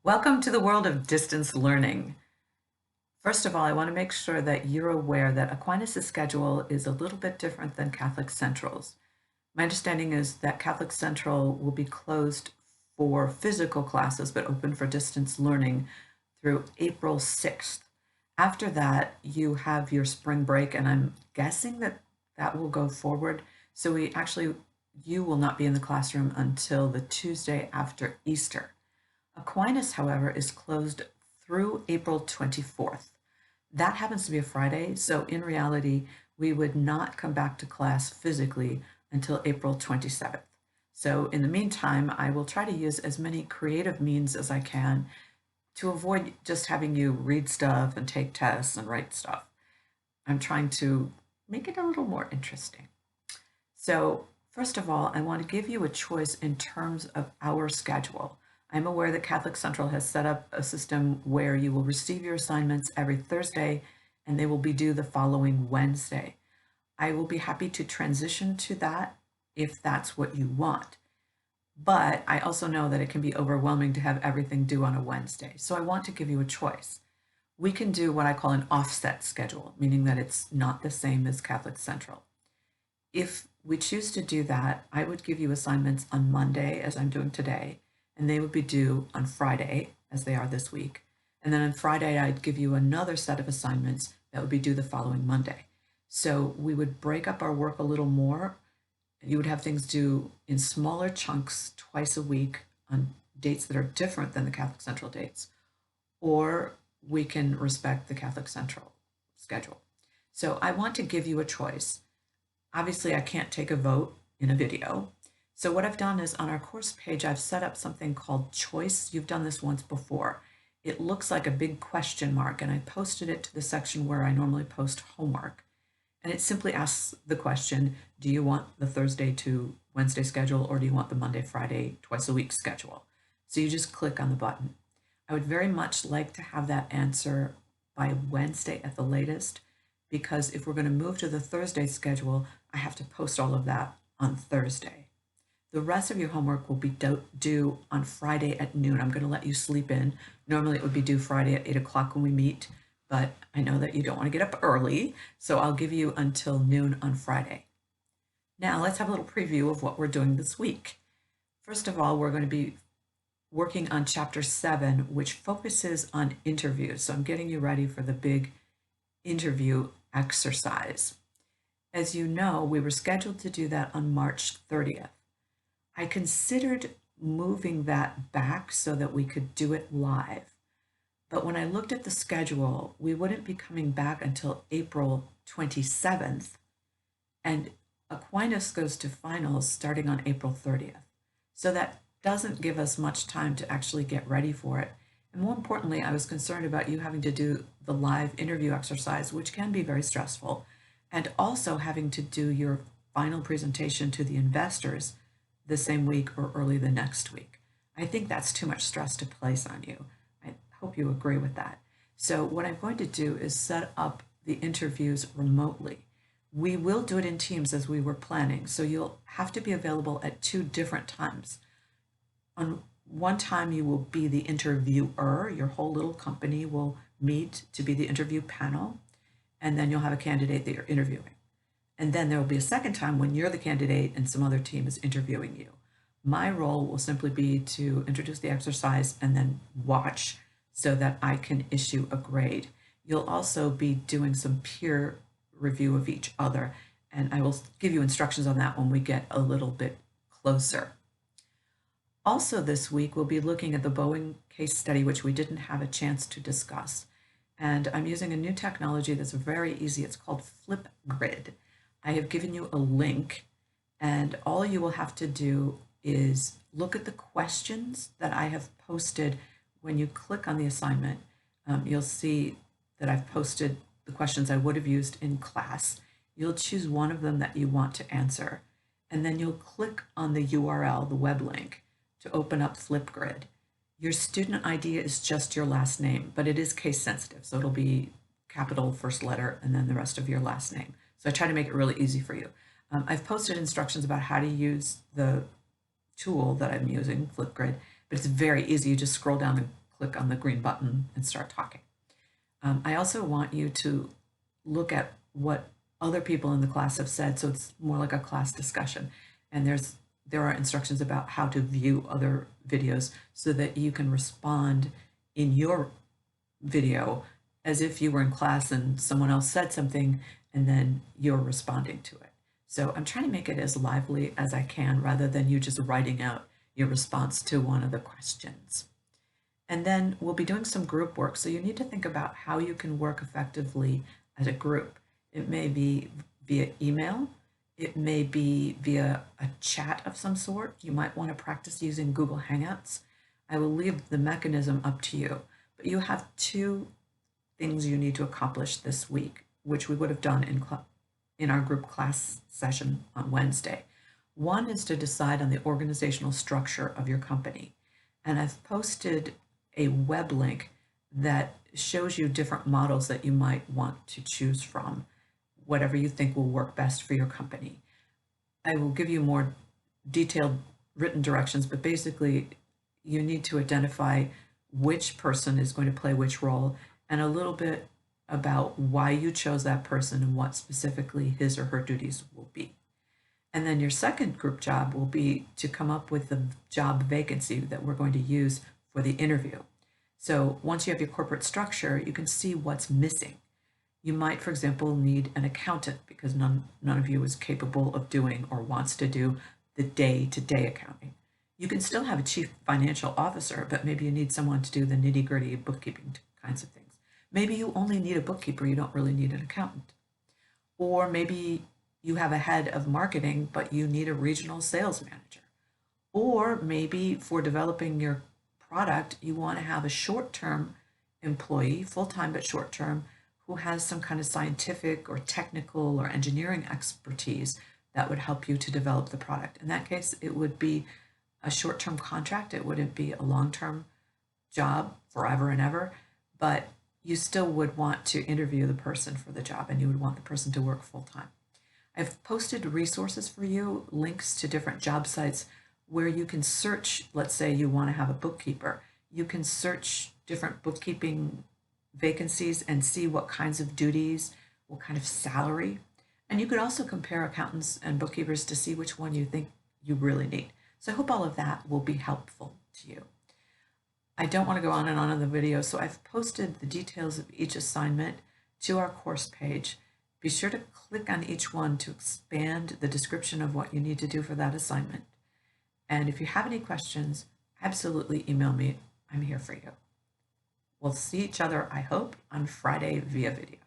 Welcome to the world of distance learning. First of all, I want to make sure that you're aware that Aquinas' schedule is a little bit different than Catholic Central's. My understanding is that Catholic Central will be closed for physical classes but open for distance learning through April 6th. After that, you have your spring break, and I'm guessing that that will go forward. So you will not be in the classroom until the Tuesday after Easter. Aquinas, however, is closed through April 24th. That happens to be a Friday, so in reality, we would not come back to class physically until April 27th. So in the meantime, I will try to use as many creative means as I can to avoid just having you read stuff and take tests and write stuff. I'm trying to make it a little more interesting. So first of all, I want to give you a choice in terms of our schedule. I'm aware that Catholic Central has set up a system where you will receive your assignments every Thursday and they will be due the following Wednesday. I will be happy to transition to that if that's what you want. But I also know that it can be overwhelming to have everything due on a Wednesday. So I want to give you a choice. We can do what I call an offset schedule, meaning that it's not the same as Catholic Central. If we choose to do that, I would give you assignments on Monday, as I'm doing today, and they would be due on Friday, as they are this week. And then on Friday, I'd give you another set of assignments that would be due the following Monday. So we would break up our work a little more. You would have things due in smaller chunks twice a week on dates that are different than the Catholic Central dates, or we can respect the Catholic Central schedule. So I want to give you a choice. Obviously, I can't take a vote in a video. So what I've done is on our course page, I've set up something called choice. You've done this once before. It looks like a big question mark, and I posted it to the section where I normally post homework. And it simply asks the question, do you want the Thursday to Wednesday schedule, or do you want the Monday, Friday, twice a week schedule? So you just click on the button. I would very much like to have that answer by Wednesday at the latest, because if we're going to move to the Thursday schedule, I have to post all of that on Thursday. The rest of your homework will be due on Friday at noon. I'm going to let you sleep in. Normally it would be due Friday at 8 o'clock when we meet, but I know that you don't want to get up early, so I'll give you until noon on Friday. Now let's have a little preview of what we're doing this week. First of all, we're going to be working on chapter 7, which focuses on interviews. So I'm getting you ready for the big interview exercise. As you know, we were scheduled to do that on March 30th. I considered moving that back so that we could do it live. But when I looked at the schedule, we wouldn't be coming back until April 27th, and Aquinas goes to finals starting on April 30th. So that doesn't give us much time to actually get ready for it. And more importantly, I was concerned about you having to do the live interview exercise, which can be very stressful, and also having to do your final presentation to the investors the same week or early the next week. I think that's too much stress to place on you. I hope you agree with that. So what I'm going to do is set up the interviews remotely. We will do it in Teams as we were planning, so you'll have to be available at 2 different times. On one time you will be the interviewer, your whole little company will meet to be the interview panel, and then you'll have a candidate that you're interviewing. And then there will be a second time when you're the candidate and some other team is interviewing you. My role will simply be to introduce the exercise and then watch so that I can issue a grade. You'll also be doing some peer review of each other, and I will give you instructions on that when we get a little bit closer. Also this week, we'll be looking at the Boeing case study, which we didn't have a chance to discuss. And I'm using a new technology that's very easy. It's called Flipgrid. I have given you a link, and all you will have to do is look at the questions that I have posted. When you click on the assignment, you'll see that I've posted the questions I would have used in class. You'll choose one of them that you want to answer, and then you'll click on the URL, the web link, to open up Flipgrid. Your student ID is just your last name, but it is case sensitive, so it'll be capital first letter and then the rest of your last name. So I try to make it really easy for you. I've posted instructions about how to use the tool that I'm using, Flipgrid, but it's very easy. You just scroll down and click on the green button and start talking. I also want you to look at what other people in the class have said, so it's more like a class discussion. And there are instructions about how to view other videos so that you can respond in your video as if you were in class and someone else said something and then you're responding to it. So I'm trying to make it as lively as I can rather than you just writing out your response to one of the questions. And then we'll be doing some group work. So you need to think about how you can work effectively as a group. It may be via email. It may be via a chat of some sort. You might want to practice using Google Hangouts. I will leave the mechanism up to you, but you have two things you need to accomplish this week, which we would have done in our group class session on Wednesday. One is to decide on the organizational structure of your company. And I've posted a web link that shows you different models that you might want to choose from, whatever you think will work best for your company. I will give you more detailed written directions, but basically you need to identify which person is going to play which role and a little bit about why you chose that person and what specifically his or her duties will be. And then your second group job will be to come up with the job vacancy that we're going to use for the interview. So once you have your corporate structure, you can see what's missing. You might, for example, need an accountant because none of you is capable of doing or wants to do the day-to-day accounting. You can still have a chief financial officer, but maybe you need someone to do the nitty-gritty bookkeeping kinds of things. Maybe you only need a bookkeeper, you don't really need an accountant. Or maybe you have a head of marketing, but you need a regional sales manager. Or maybe for developing your product, you want to have a short-term employee, full-time but short-term, who has some kind of scientific or technical or engineering expertise that would help you to develop the product. In that case, it would be a short-term contract. It wouldn't be a long-term job forever and ever, but you still would want to interview the person for the job and you would want the person to work full-time. I've posted resources for you, links to different job sites where you can search. Let's say you want to have a bookkeeper. You can search different bookkeeping vacancies and see what kinds of duties, what kind of salary. And you could also compare accountants and bookkeepers to see which one you think you really need. So I hope all of that will be helpful to you. I don't want to go on and on in the video, so I've posted the details of each assignment to our course page. Be sure to click on each one to expand the description of what you need to do for that assignment. And if you have any questions, absolutely email me. I'm here for you. We'll see each other, I hope, on Friday via video.